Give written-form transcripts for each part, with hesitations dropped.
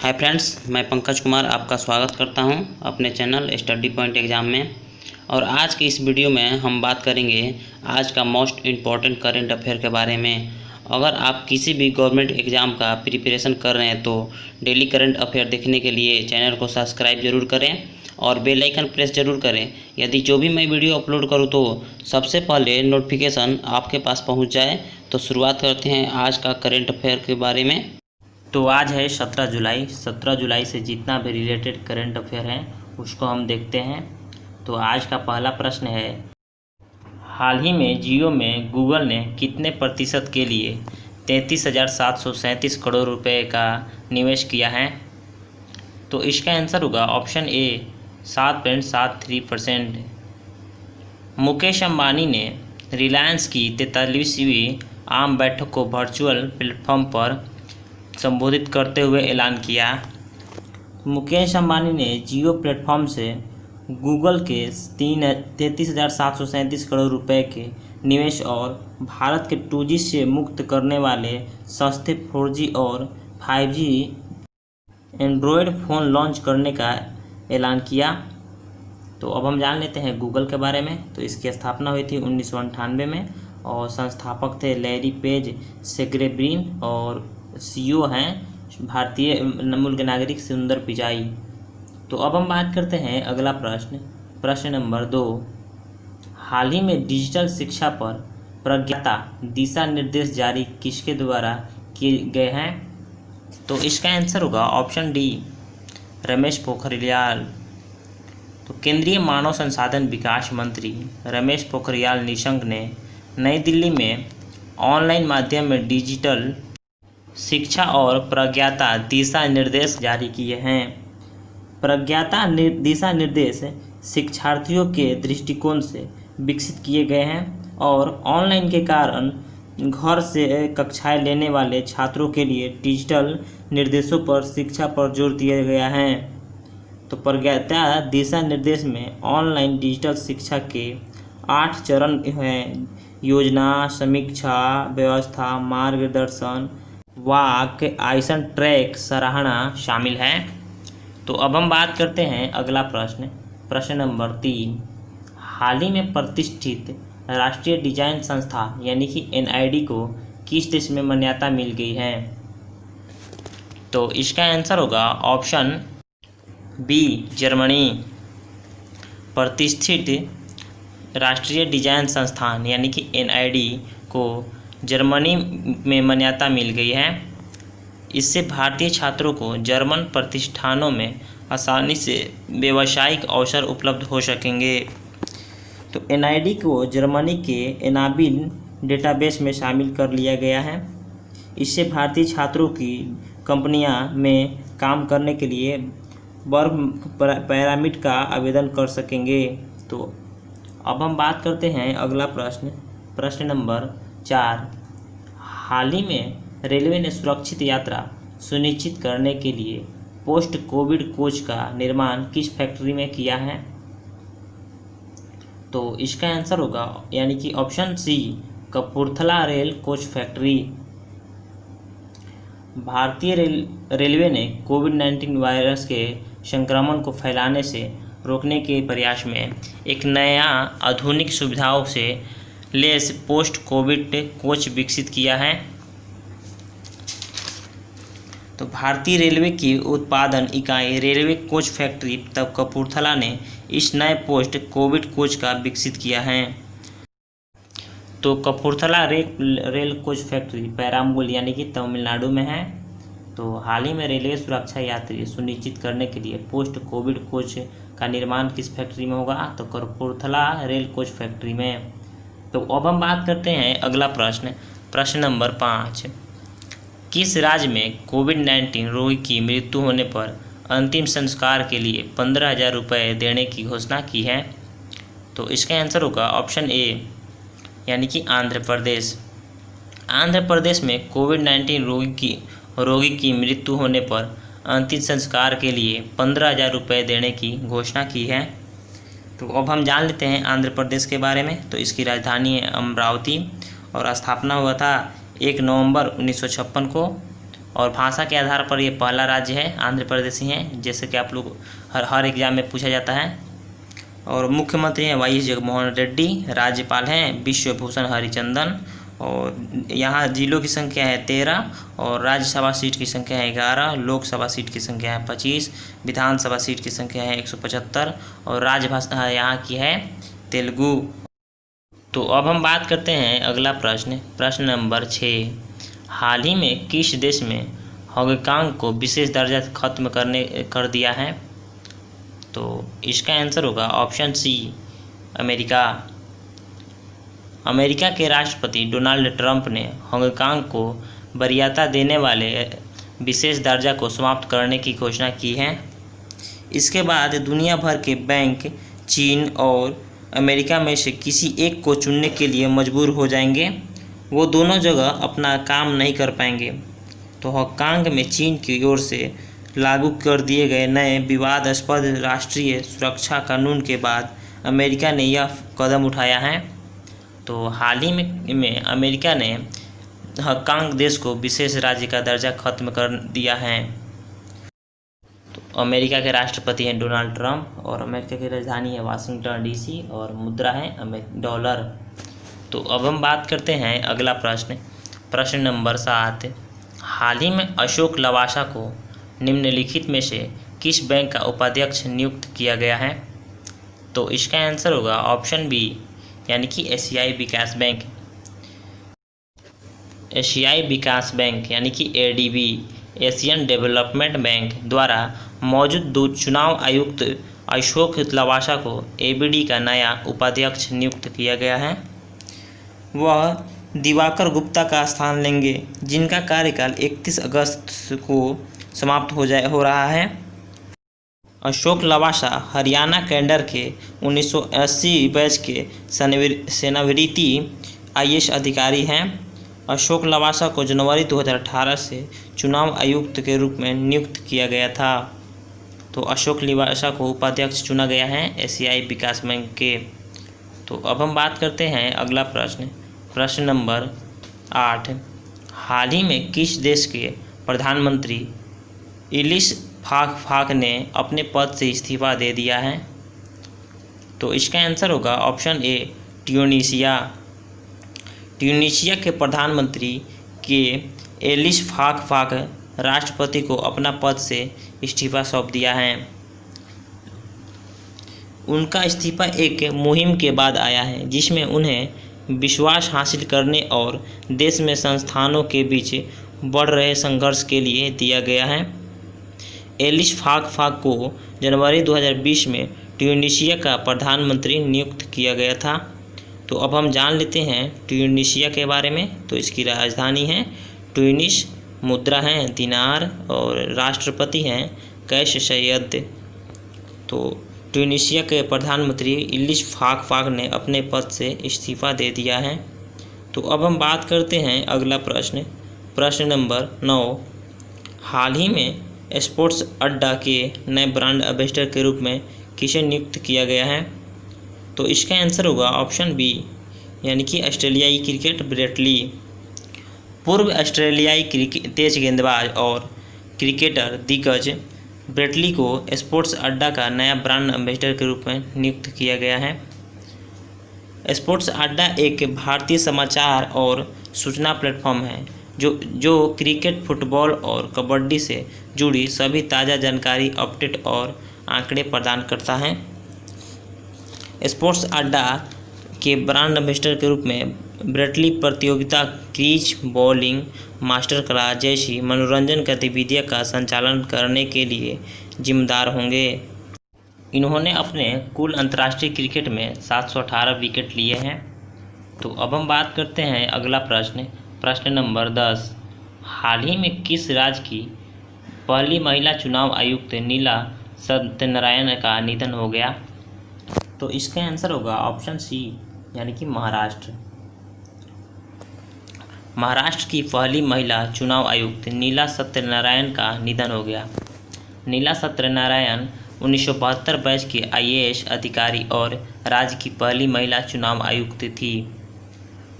Hi friends, मैं पंकज कुमार आपका स्वागत करता हूं अपने चैनल स्टडी पॉइंट एग्ज़ाम में। और आज की इस वीडियो में हम बात करेंगे आज का मोस्ट इम्पॉर्टेंट करंट अफेयर के बारे में। अगर आप किसी भी गवर्नमेंट एग्ज़ाम का प्रिपरेशन कर रहे हैं तो डेली करंट अफेयर देखने के लिए चैनल को सब्सक्राइब ज़रूर करें और बेल आइकन प्रेस ज़रूर करें, यदि जो भी मैं वीडियो अपलोड करूँ तो सबसे पहले नोटिफिकेशन आपके पास पहुँच जाए। तो शुरुआत करते हैं आज का करंट अफेयर के बारे में। तो आज है 17 जुलाई। 17 जुलाई से जितना भी रिलेटेड करंट अफेयर हैं उसको हम देखते हैं। तो आज का पहला प्रश्न है, हाल ही में जियो में गूगल ने कितने प्रतिशत के लिए 33,737 करोड़ रुपए का निवेश किया है? तो इसका आंसर होगा ऑप्शन ए 7.73%। मुकेश अंबानी ने रिलायंस की 43वीं आम बैठक को वर्चुअल प्लेटफॉर्म पर संबोधित करते हुए ऐलान किया। मुकेश अंबानी ने जियो प्लेटफॉर्म से गूगल के 33,737 करोड़ रुपए के निवेश और भारत के 2G से मुक्त करने वाले सस्ते 4G और 5G एंड्रॉयड फ़ोन लॉन्च करने का ऐलान किया। तो अब हम जान लेते हैं गूगल के बारे में। तो इसकी स्थापना हुई थी 1998 में और संस्थापक थे लैरी पेज सेग्रेब्रिन और CEO हैं भारतीय मूल के नागरिक सुंदर पिचाई। तो अब हम बात करते हैं अगला प्रश्न नंबर 2। हाल ही में डिजिटल शिक्षा पर प्रज्ञाता दिशा निर्देश जारी किसके द्वारा किए गए हैं? तो इसका आंसर होगा ऑप्शन डी रमेश पोखरियाल। तो केंद्रीय मानव संसाधन विकास मंत्री रमेश पोखरियाल निशंक ने नई दिल्ली में ऑनलाइन माध्यम में डिजिटल शिक्षा और प्रज्ञाता दिशा निर्देश जारी किए हैं। प्रज्ञाता दिशा निर्देश शिक्षार्थियों के दृष्टिकोण से विकसित किए गए हैं और ऑनलाइन के कारण घर से कक्षाएं लेने वाले छात्रों के लिए डिजिटल निर्देशों पर शिक्षा पर जोर दिया गया है। तो प्रज्ञाता दिशा निर्देश में ऑनलाइन डिजिटल शिक्षा के 8 चरण हैं: योजना, समीक्षा, व्यवस्था, मार्गदर्शन, वाक, आइसन ट्रैक, सराहना शामिल है। तो अब हम बात करते हैं अगला प्रश्न नंबर 3। हाल ही में प्रतिष्ठित राष्ट्रीय डिजाइन संस्था यानी कि NID को किस देश में मान्यता मिल गई है? तो इसका आंसर होगा ऑप्शन बी जर्मनी। प्रतिष्ठित राष्ट्रीय डिजाइन संस्थान यानी कि NID को जर्मनी में मान्यता मिल गई है। इससे भारतीय छात्रों को जर्मन प्रतिष्ठानों में आसानी से व्यावसायिक अवसर उपलब्ध हो सकेंगे। तो NID को जर्मनी के एनाबिल डेटाबेस में शामिल कर लिया गया है। इससे भारतीय छात्रों की कंपनियां में काम करने के लिए वर्क पैरामिट का आवेदन कर सकेंगे। तो अब हम बात करते हैं अगला प्रश्न नंबर 4। हाल ही में रेलवे ने सुरक्षित यात्रा सुनिश्चित करने के लिए पोस्ट कोविड कोच का निर्माण किस फैक्ट्री में किया है? तो इसका आंसर होगा यानी कि option C Kapurthala rail coach factory. भारतीय रेलवे ने कोविड-19 वायरस के संक्रमण को फैलाने से रोकने के प्रयास में एक नया आधुनिक सुविधाओं से लेस पोस्ट कोविड कोच विकसित किया है। तो भारतीय रेलवे की उत्पादन इकाई रेलवे कोच फैक्ट्री तब कपूरथला ने इस नए पोस्ट कोविड कोच का विकसित किया है। तो Kapurthala rail coach factory Perambur यानी कि तमिलनाडु में है। तो हाल ही में रेलवे सुरक्षा यात्री सुनिश्चित करने के लिए पोस्ट कोविड कोच का निर्माण किस फैक्ट्री में होगा? तो कपूरथला रेल कोच फैक्ट्री में। तो अब हम बात करते हैं अगला प्रश्न नंबर 5। किस राज्य में कोविड-19 रोगी की मृत्यु होने पर अंतिम संस्कार के लिए 15,000 रुपये देने की घोषणा की है? तो इसका आंसर होगा ऑप्शन ए यानी कि आंध्र प्रदेश। आंध्र प्रदेश में कोविड-19 रोगी की मृत्यु होने पर अंतिम संस्कार के लिए 15,000 रुपये देने की घोषणा की है। तो अब हम जान लेते हैं आंध्र प्रदेश के बारे में। तो इसकी राजधानी है अमरावती और स्थापना हुआ था 1 नवंबर 1956 को और भाषा के आधार पर ये पहला राज्य है, आंध्र प्रदेश ही है, जैसे कि आप लोग हर एग्जाम में पूछा जाता है। और मुख्यमंत्री हैं वाई एस जगनमोहन रेड्डी, राज्यपाल हैं विश्वभूषण हरिचंदन, और यहाँ जिलों की संख्या है 13, और राज्यसभा सीट की संख्या है 11, लोकसभा सीट की संख्या है 25, विधानसभा सीट की संख्या है 175, और राजभाषा यहाँ की है तेलुगु। तो अब हम बात करते हैं अगला प्रश्न, प्रश्न नंबर 6। हाल ही में किस देश में हांगकांग को विशेष दर्जा खत्म कर दिया है? तो इसका आंसर होगा ऑप्शन सी, अमेरिका। अमेरिका के राष्ट्रपति डोनाल्ड ट्रंप ने हांगकांग को वरीयता देने वाले विशेष दर्जा को समाप्त करने की घोषणा की है। इसके बाद दुनिया भर के बैंक चीन और अमेरिका में से किसी एक को चुनने के लिए मजबूर हो जाएंगे। वो दोनों जगह अपना काम नहीं कर पाएंगे। तो हांगकांग में चीन की ओर से लागू कर दिए गए नए विवादास्पद राष्ट्रीय सुरक्षा कानून के बाद अमेरिका ने यह कदम उठाया है। तो हाल ही में अमेरिका ने हांगकांग देश को विशेष राज्य का दर्जा खत्म कर दिया है। तो अमेरिका के राष्ट्रपति हैं डोनाल्ड ट्रंप, और अमेरिका की राजधानी है वाशिंगटन डीसी, और मुद्रा है डॉलर। तो अब हम बात करते हैं अगला प्रश्न, प्रश्न नंबर 7। हाल ही में अशोक लवासा को निम्नलिखित में से किस बैंक का उपाध्यक्ष नियुक्त किया गया है? तो इसका आंसर होगा ऑप्शन बी, यानी कि एशियाई विकास बैंक। एशियाई विकास बैंक यानी कि एडीबी, एशियन डेवलपमेंट बैंक द्वारा मौजूद चुनाव आयुक्त अशोक लवासा को एबीडी का नया उपाध्यक्ष नियुक्त किया गया है। वह दिवाकर गुप्ता का स्थान लेंगे, जिनका कार्यकाल 31 अगस्त को समाप्त हो रहा है। अशोक लवासा हरियाणा कैडर के 1980 बैच के सेवानिवृत्ति आईएएस अधिकारी हैं। अशोक लवासा को जनवरी 2018 से चुनाव आयुक्त के रूप में नियुक्त किया गया था। तो अशोक लवासा को उपाध्यक्ष चुना गया है एशियाई विकास बैंक के। तो अब हम बात करते हैं अगला प्रश्न, प्रश्न नंबर 8। हाल ही में किस देश के प्रधानमंत्री इलिश फाक ने अपने पद से इस्तीफा दे दिया है? तो इसका आंसर होगा ऑप्शन ए, ट्यूनीशिया। ट्यूनीशिया के प्रधानमंत्री के एलिश फाक राष्ट्रपति को अपना पद से इस्तीफा सौंप दिया है। उनका इस्तीफा एक मुहिम के बाद आया है, जिसमें उन्हें विश्वास हासिल करने और देश में संस्थानों के बीच बढ़ रहे संघर्ष के लिए दिया गया है। एलिश फाक को जनवरी 2020 में ट्यूनीशिया का प्रधानमंत्री नियुक्त किया गया था। तो अब हम जान लेते हैं ट्यूनीशिया के बारे में। तो इसकी राजधानी है ट्यूनिस, मुद्रा है दिनार, और राष्ट्रपति हैं कैश सैयद। तो ट्यूनीशिया के प्रधानमंत्री इलिश फाक ने अपने पद से इस्तीफा दे दिया है। तो अब हम बात करते हैं अगला प्रश्न, प्रश्न नंबर 9। हाल ही में स्पोर्ट्स अड्डा के नए ब्रांड एम्बेसडर के रूप में किसे नियुक्त किया गया है? तो इसका आंसर होगा ऑप्शन बी, यानी कि ऑस्ट्रेलियाई क्रिकेट ब्रेटली। पूर्व ऑस्ट्रेलियाई तेज गेंदबाज और क्रिकेटर दिग्गज ब्रेटली को स्पोर्ट्स अड्डा का नया ब्रांड एम्बेसडर के रूप में नियुक्त किया गया है। स्पोर्ट्स अड्डा एक भारतीय समाचार और सूचना प्लेटफॉर्म है जो क्रिकेट, फुटबॉल और कबड्डी से जुड़ी सभी ताज़ा जानकारी, अपडेट और आंकड़े प्रदान करता है। स्पोर्ट्स अड्डा के ब्रांड एम्बेसडर के रूप में ब्रेटली प्रतियोगिता, क्रिज, बॉलिंग, मास्टर क्लास जैसी मनोरंजन गतिविधियों का संचालन करने के लिए जिम्मेदार होंगे। इन्होंने अपने कुल अंतर्राष्ट्रीय क्रिकेट में 718 विकेट लिए हैं। तो अब हम बात करते हैं अगला प्रश्न, प्रश्न नंबर 10। हाल ही में किस राज्य की पहली महिला चुनाव आयुक्त नीला सत्यनारायण का निधन हो गया? तो इसका आंसर होगा ऑप्शन सी, यानी कि महाराष्ट्र। महाराष्ट्र की पहली महिला चुनाव आयुक्त नीला सत्यनारायण का निधन हो गया। नीला सत्यनारायण 1972 बैच की आईएएस अधिकारी और राज्य की पहली महिला चुनाव आयुक्त थी।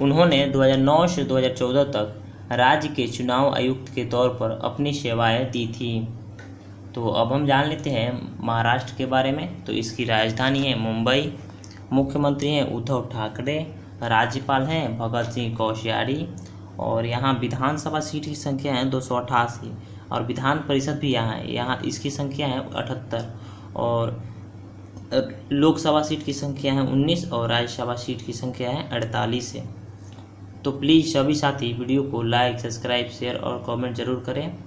उन्होंने 2009 से 2014 तक राज्य के चुनाव आयुक्त के तौर पर अपनी सेवाएं दी थी। तो अब हम जान लेते हैं महाराष्ट्र के बारे में। तो इसकी राजधानी है मुंबई, मुख्यमंत्री हैं उद्धव ठाकरे, राज्यपाल हैं भगत सिंह कोश्यारी, और यहाँ विधानसभा सीट की संख्या है 288, और विधान परिषद भी यहाँ इसकी संख्या है 78, और लोकसभा सीट की संख्या है 19, और राज्यसभा सीट की संख्या है 48 है। तो प्लीज़ सभी साथी वीडियो को लाइक, सब्सक्राइब, शेयर और कमेंट जरूर करें।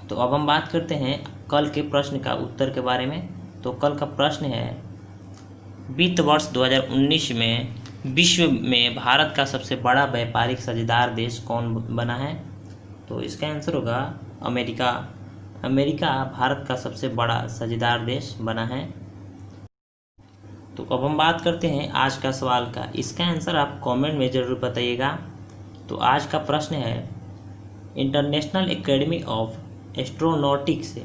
तो अब हम बात करते हैं कल के प्रश्न का उत्तर के बारे में। तो कल का प्रश्न है, वित्त वर्ष 2019 में विश्व में भारत का सबसे बड़ा व्यापारिक साझेदार देश कौन बना है? तो इसका आंसर होगा अमेरिका। अमेरिका भारत का सबसे बड़ा साझेदार देश बना है। तो अब हम बात करते हैं आज का सवाल का। इसका आंसर आप कमेंट में ज़रूर बताइएगा। तो आज का प्रश्न है, international academy of astronautics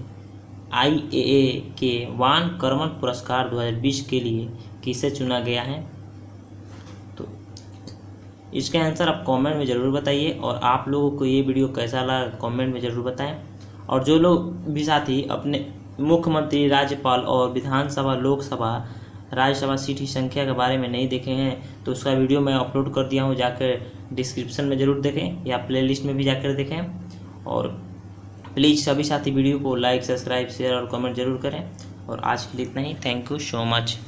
IAA के वान करमन पुरस्कार 2020 के लिए किसे चुना गया है? तो इसका आंसर आप कमेंट में ज़रूर बताइए, और आप लोगों को ये वीडियो कैसा लगा कमेंट में ज़रूर बताएं। और जो लोग भी साथी अपने मुख्यमंत्री, राज्यपाल और विधानसभा, लोकसभा, राज्यसभा सीट की संख्या के बारे में नहीं देखे हैं तो उसका वीडियो मैं अपलोड कर दिया हूँ, जाकर डिस्क्रिप्शन में ज़रूर देखें या प्लेलिस्ट में भी जाकर देखें। और प्लीज़ सभी साथी वीडियो को लाइक, सब्सक्राइब, शेयर और कमेंट जरूर करें। और आज के लिए इतना ही। Thank you so much.